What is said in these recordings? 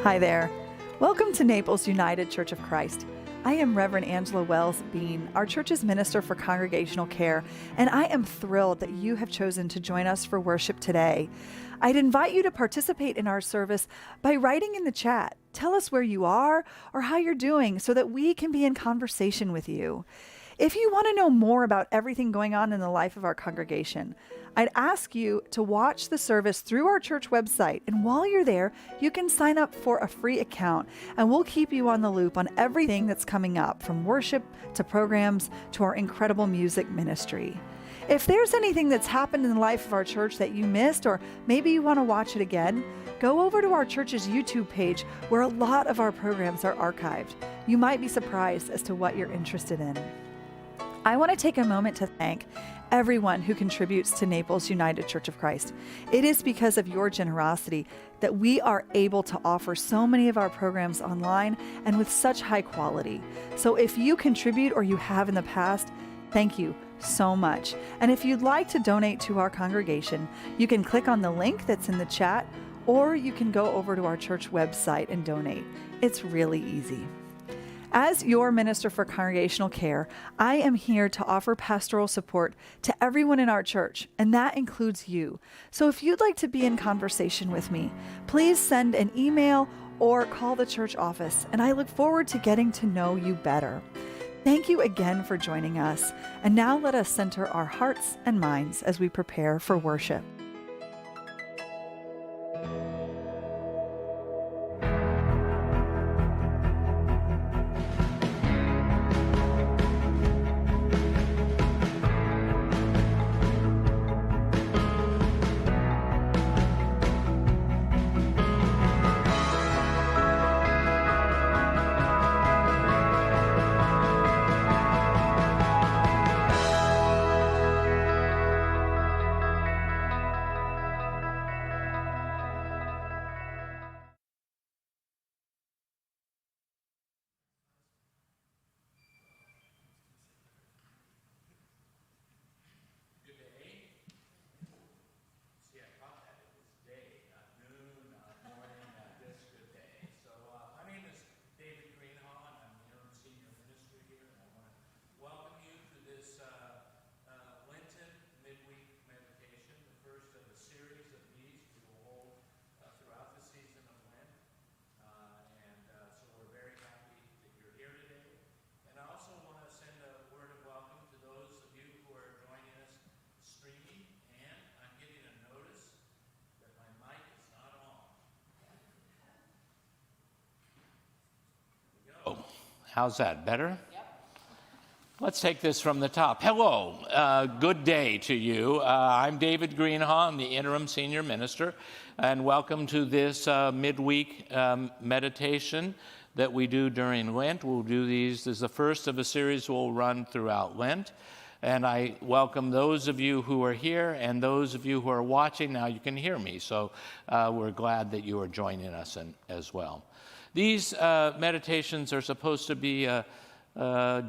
Hi there. Welcome to Naples United Church of Christ. I am Reverend Angela Wells Bean, our church's minister for congregational care, and I am thrilled that you have chosen to join us for worship today. I'd invite you to participate in our service by writing in the chat. Tell us where you are or how you're doing so that we can be in conversation with you. If you want to know more about everything going on in the life of our congregation, I'd ask you to watch the service through our church website. And while you're there, you can sign up for a free account and we'll keep you on the loop on everything that's coming up, from worship to programs to our incredible music ministry. If there's anything that's happened in the life of our church that you missed, or maybe you want to watch it again, go over to our church's YouTube page where a lot of our programs are archived. You might be surprised as to what you're interested in. I want to take a moment to thank everyone who contributes to Naples United Church of Christ. It is because of your generosity that we are able to offer so many of our programs online and with such high quality. So if you contribute or you have in the past, thank you so much. And if you'd like to donate to our congregation, you can click on the link that's in the chat, or you can go over to our church website and donate. It's really easy. As your minister for congregational care, I am here to offer pastoral support to everyone in our church, and that includes you. So if you'd like to be in conversation with me, please send an email or call the church office, and I look forward to getting to know you better. Thank you again for joining us, and now let us center our hearts and minds as we prepare for worship. Lenten midweek meditation, the first of a series of these we will hold throughout the season of Lent. So we're very happy that you're here today. And I also want to send a word of welcome to those of you who are joining us streaming. And I'm getting a notice that my mic is not on. There we go. How's that? Better? Let's take this from the top. Hello, good day to you. I'm David Greenhaw, I'm the Interim Senior Minister, and welcome to this midweek meditation that we do during Lent. We'll do these. This is the first of a series we'll run throughout Lent, and I welcome those of you who are here and those of you who are watching. Now you can hear me, so we're glad that you are joining us as well. These meditations are supposed to be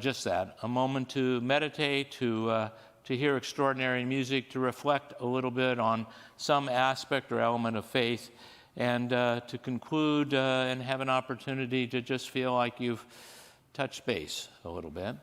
just that, a moment to meditate, to hear extraordinary music, to reflect a little bit on some aspect or element of faith, and to conclude and have an opportunity to just feel like you've touched base a little bit.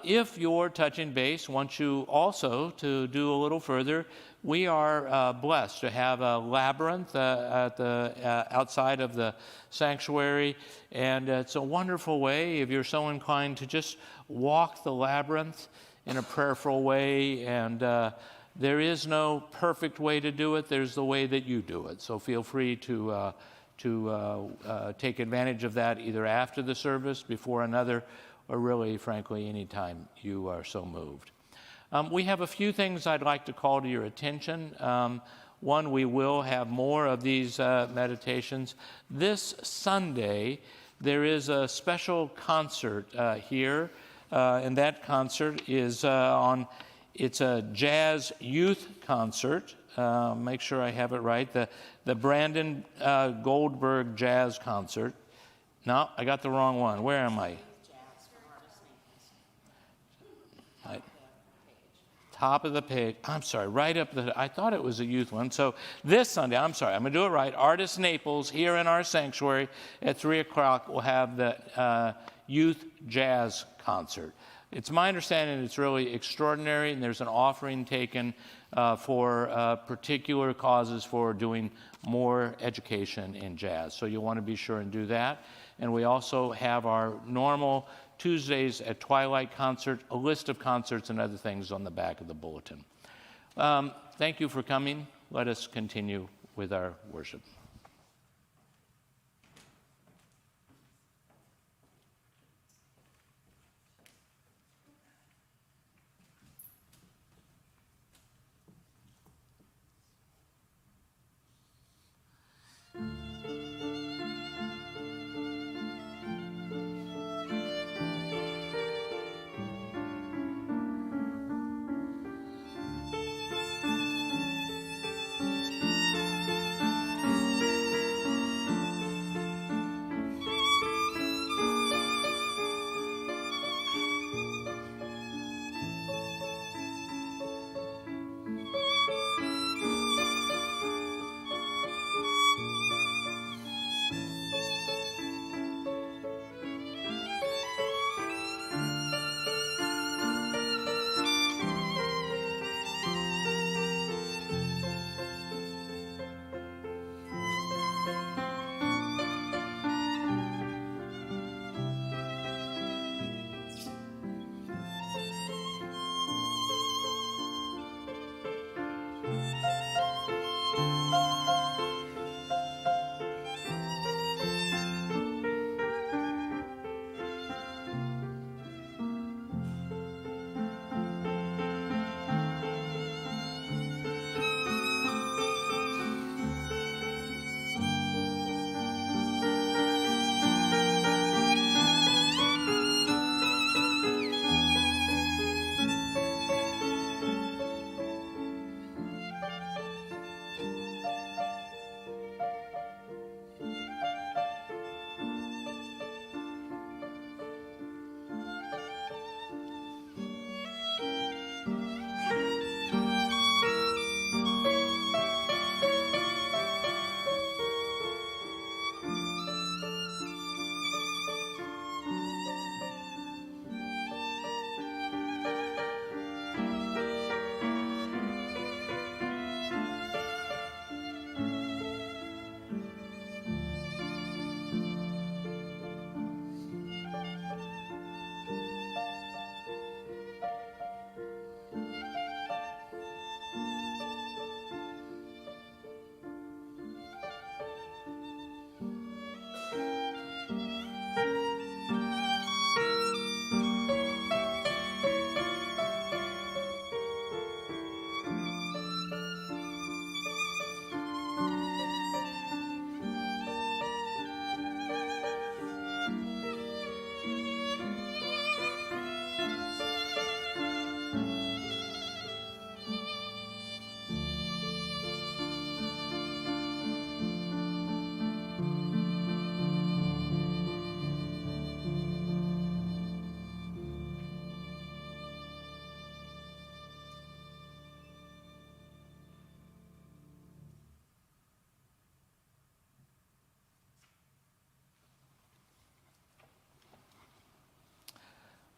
If you're touching base, want you also to do a little further. We are blessed to have a labyrinth at the outside of the sanctuary, and it's a wonderful way, if you're so inclined, to just walk the labyrinth in a prayerful way. And there is no perfect way to do it. There's the way that you do it. So feel free to take advantage of that either after the service, before another, or really, frankly, anytime you are so moved. We have a few things I'd like to call to your attention. One, we will have more of these meditations. This Sunday, there is a special concert here, and that concert is it's a jazz youth concert. Make sure I have it right. The Brandon Goldberg Jazz Concert. No, I got the wrong one. Where am I? top of the page. I'm sorry, right up the, I thought it was a youth one. So this Sunday, I'm sorry, I'm going to do it right. Artist Naples here in our sanctuary at 3 o'clock will have the youth jazz concert. It's my understanding it's really extraordinary, and there's an offering taken for particular causes for doing more education in jazz. So you'll want to be sure and do that. And we also have our normal Tuesdays at Twilight concert, a list of concerts and other things on the back of the bulletin. Thank you for coming. Let us continue with our worship.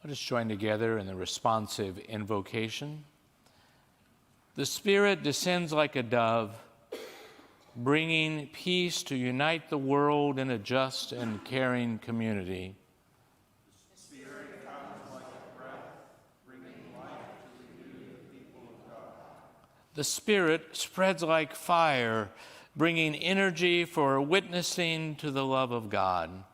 Let us join together in the responsive invocation. The Spirit descends like a dove, bringing peace to unite the world in a just and caring community. The Spirit comes like a breath, bringing life to renew the people of God. The Spirit spreads like fire, bringing energy for witnessing to the love of God.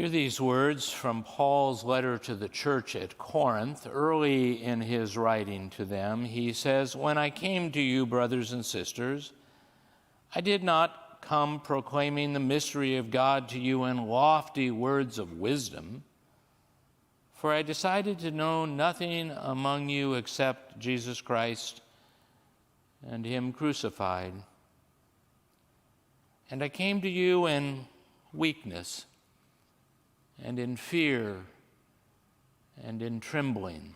Hear these words from Paul's letter to the church at Corinth. Early in his writing to them, he says, "When I came to you, brothers and sisters, I did not come proclaiming the mystery of God to you in lofty words of wisdom, for I decided to know nothing among you except Jesus Christ and him crucified. And I came to you in weakness and in fear and in trembling.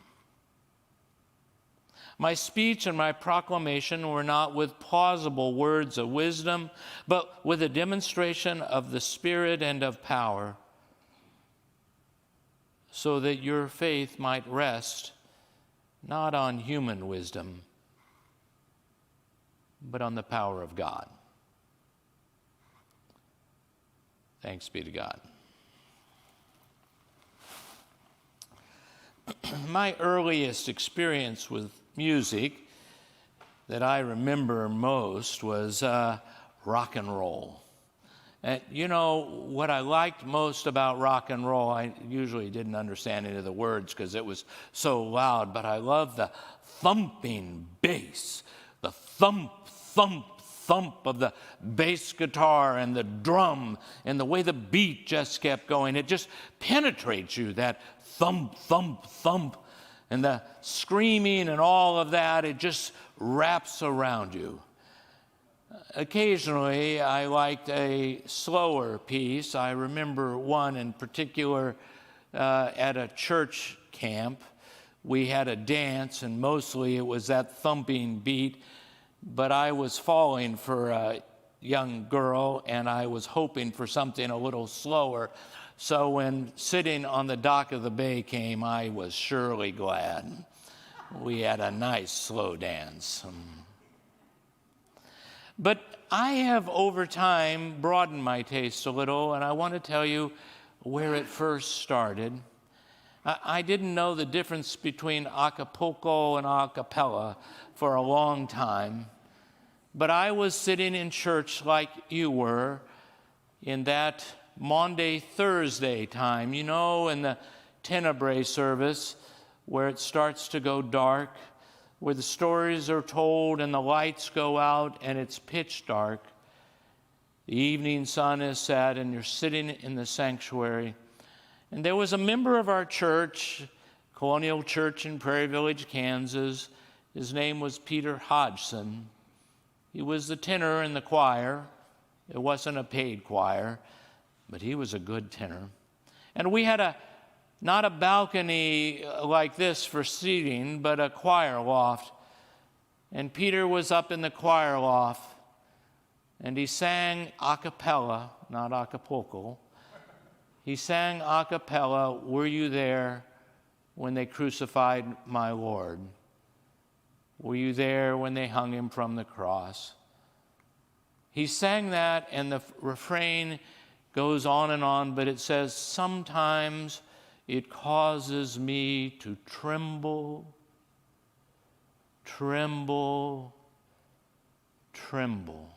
My speech and my proclamation were not with plausible words of wisdom, but with a demonstration of the Spirit and of power, so that your faith might rest not on human wisdom, but on the power of God." Thanks be to God. My earliest experience with music that I remember most was rock and roll. And you know, what I liked most about rock and roll, I usually didn't understand any of the words because it was so loud, but I loved the thumping bass, the thump, thump, thump of the bass guitar and the drum and the way the beat just kept going. It just penetrates you, that thump, thump, thump, and the screaming and all of that, it just wraps around you. Occasionally, I liked a slower piece. I remember one in particular at a church camp. We had a dance, and mostly it was that thumping beat, but I was falling for a young girl, and I was hoping for something a little slower. So when Sitting on the Dock of the Bay came, I was surely glad. We had a nice slow dance. But I have over time broadened my taste a little, and I want to tell you where it first started. I didn't know the difference between acapulco and a cappella for a long time, but I was sitting in church like you were in that Maundy Thursday time, you know, in the Tenebrae service where it starts to go dark, where the stories are told and the lights go out and it's pitch dark. The evening sun is set and you're sitting in the sanctuary. And there was a member of our church, Colonial Church in Prairie Village, Kansas. His name was Peter Hodgson. He was the tenor in the choir. It wasn't a paid choir, but he was a good tenor. And we had not a balcony like this for seating, but a choir loft. And Peter was up in the choir loft, and he sang a cappella, not Acapulco. He sang a cappella, "Were you there when they crucified my Lord? Were you there when they hung him from the cross?" He sang that, and the refrain goes on, but it says, "Sometimes it causes me to tremble, tremble, tremble."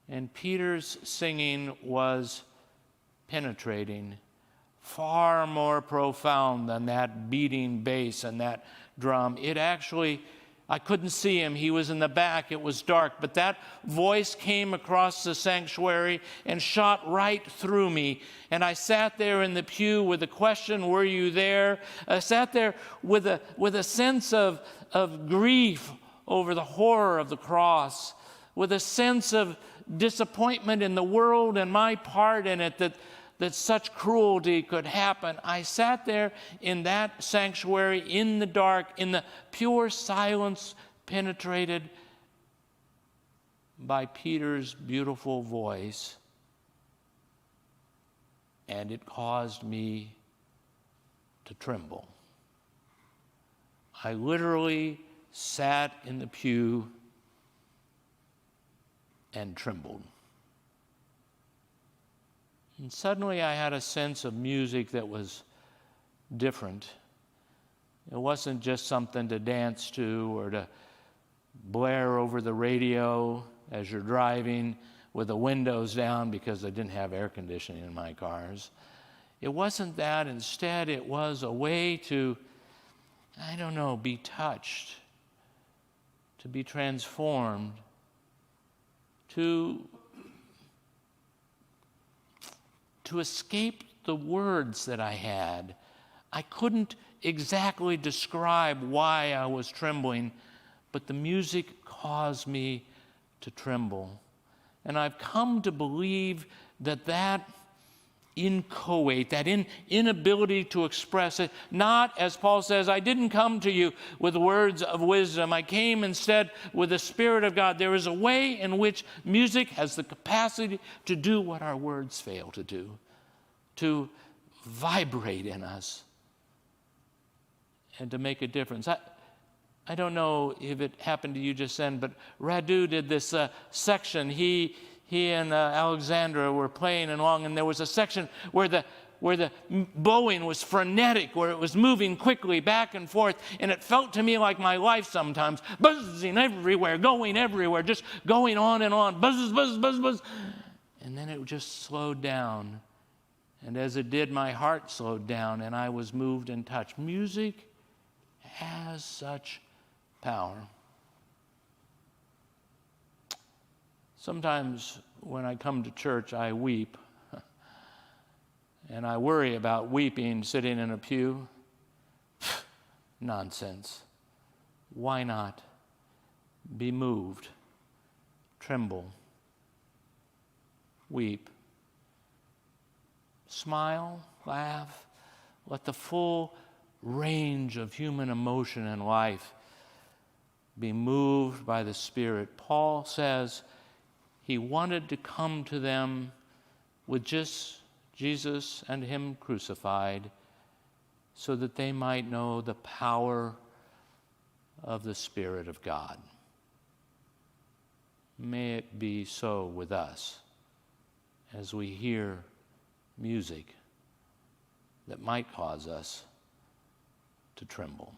And Peter's singing was penetrating, far more profound than that beating bass and that drum. It actually, I couldn't see him. He was in the back. It was dark. But that voice came across the sanctuary and shot right through me. And I sat there in the pew with the question, "Were you there?" I sat there with a sense of grief over the horror of the cross, with a sense of disappointment in the world and my part in it, that such cruelty could happen. I sat there in that sanctuary in the dark, in the pure silence, penetrated by Peter's beautiful voice, and it caused me to tremble. I literally sat in the pew and trembled. And suddenly I had a sense of music that was different. It wasn't just something to dance to or to blare over the radio as you're driving. with the windows down because I didn't have air conditioning in my cars. It wasn't that. Instead, it was a way to, be touched, to be transformed, to escape the words that I had. I couldn't exactly describe why I was trembling, but the music caused me to tremble. And I've come to believe that inchoate, that inability to express it, not, as Paul says, I didn't come to you with words of wisdom. I came instead with the Spirit of God. There is a way in which music has the capacity to do what our words fail to do, to vibrate in us and to make a difference. I don't know if it happened to you just then, but Radu did this section. He and Alexandra were playing along, and there was a section where the bowing was frenetic, where it was moving quickly back and forth, and it felt to me like my life sometimes, buzzing everywhere, just going on and on, buzz, buzz, buzz, buzz. And then it just slowed down, and as it did, my heart slowed down, and I was moved and touched. Music has such power. Sometimes when I come to church, I weep. And I worry about weeping sitting in a pew. Nonsense. Why not? Be moved. Tremble. Weep. Smile. Laugh. Let the full range of human emotion and life be moved by the Spirit. Paul says he wanted to come to them with just Jesus and Him crucified so that they might know the power of the Spirit of God. May it be so with us as we hear music that might cause us to tremble.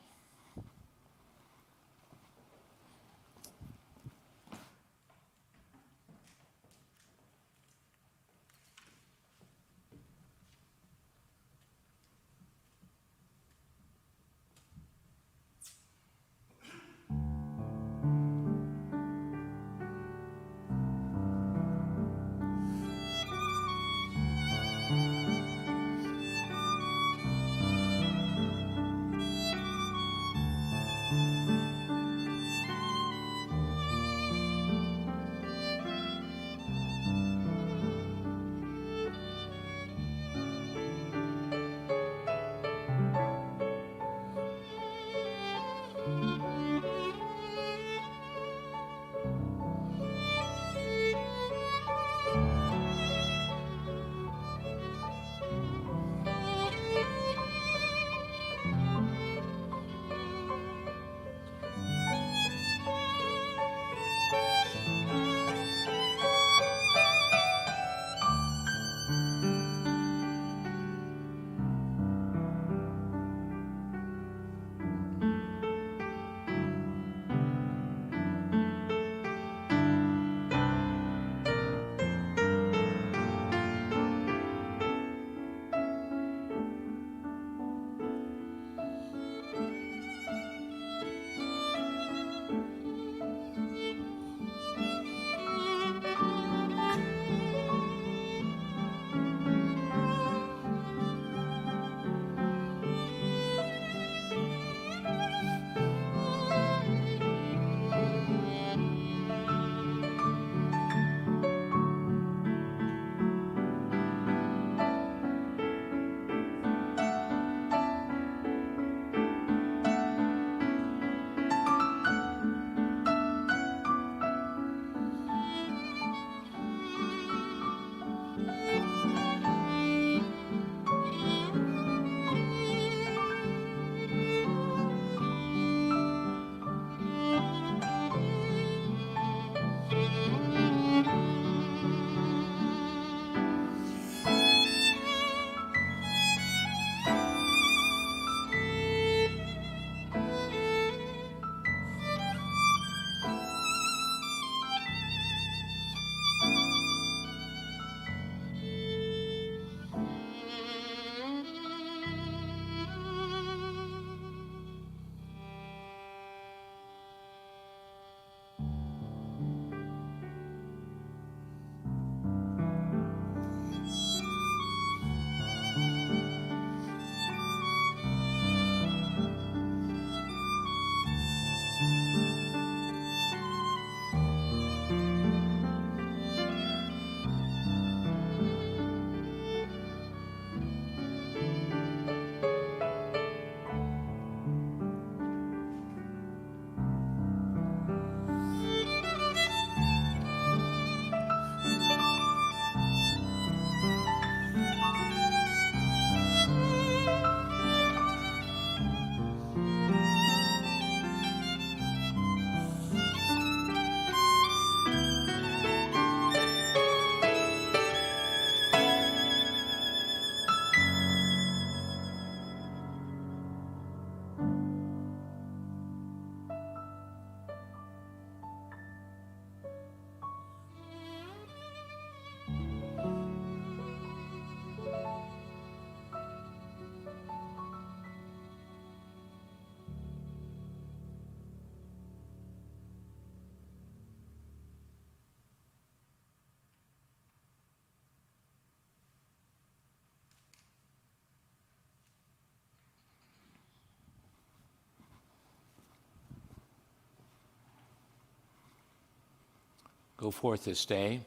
Go forth this day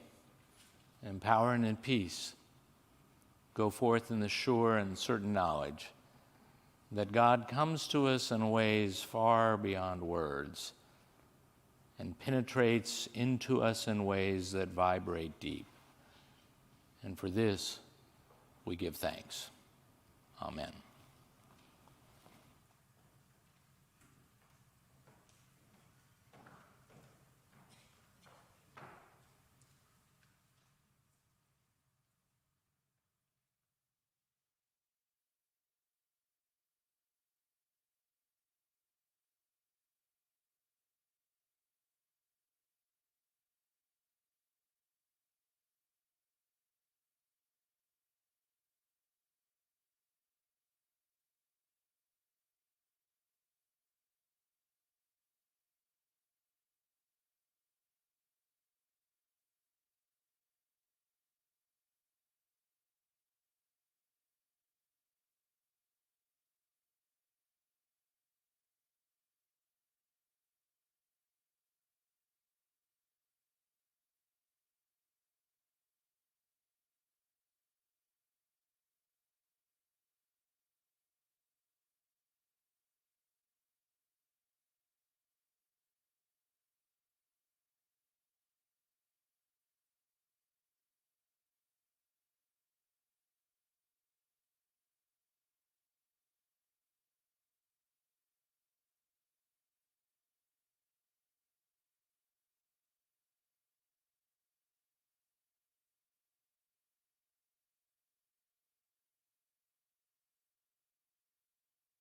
in power and in peace. Go forth in the sure and certain knowledge that God comes to us in ways far beyond words and penetrates into us in ways that vibrate deep. And for this, we give thanks. Amen.